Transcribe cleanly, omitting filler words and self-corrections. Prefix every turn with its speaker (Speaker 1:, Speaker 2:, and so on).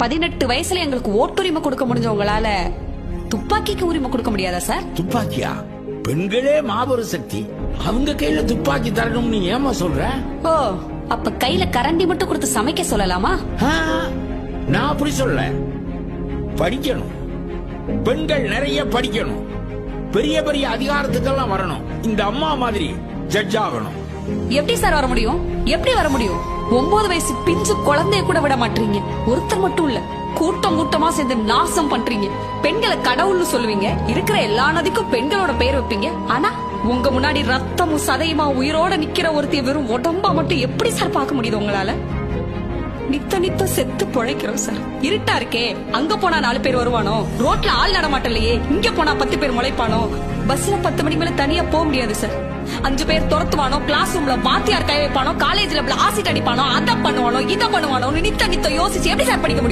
Speaker 1: 18 வயசுல எங்களுக்கு ஓட்டுரிமை கொடுக்க முடிஞ்சவங்களால துப்பாக்கிக்கு உரிமை கொடுக்க முடியாதா சார்?
Speaker 2: துப்பாக்கியா? பெண்களே மாபெரும் சக்தி, அவங்க கையில துப்பாக்கி தரணும்னு ஏமா சொல்ற?
Speaker 1: ஓ, அப்ப கையில கரண்டி மட்டும் கொடுத்து சமைக்க சொல்லலாமா?
Speaker 2: நான் அப்படி சொல்ல. படிக்கணும், பெண்கள் நிறைய படிக்கணும், பெரிய பெரிய அதிகாரத்துக்கெல்லாம் வரணும், இந்த அம்மா மாதிரி ஜட்ஜ் ஆகணும்.
Speaker 1: எப்படி சார் வர முடியும்? எப்படி வர முடியும்? 9 வயசு பிஞ்சு குழந்தைய கூட விட மாட்டீங்க. ஒருத்தர் மட்டும் இல்ல, கூட்டம் கூட்டமா சேர்ந்து நாசம் பண்றீங்க. பெண்களை கடவுள்னு சொல்லுவீங்க, இருக்கிற எல்லா நதிக்கும் பெண்களோட பெயர் வைப்பீங்க. ஆனா உங்க முன்னாடி ரத்தமும் சதையுமா உயிரோட நிக்கிற ஒருத்திய வெறும் உடம்பா மட்டும் எப்படி சார் பார்க்க முடியுது உங்களால? நித்த செத்து பொழைக்கிறோம் சார். இருட்டா இருக்கே, அங்க போனா 4 பேர் வருவானோ? ரோட்ல ஆள் நடமாட்டலையே, இங்க போனா 10 பேர் முளைப்பானோ? பஸ்ல 10 மணிக்கு மேல தனியா போக முடியாது சார். 5 பேர் துரத்துவானோ, கிளாஸ் ரூம்ல வாத்தியார் கை வைப்பானோ, காலேஜ்ல ஆசிட் அடிப்பானோ, அதை பண்ணுவானோ, இதை பண்ணுவானோ, நித்த யோசிச்சு எப்படி சார் படிக்க முடியும்?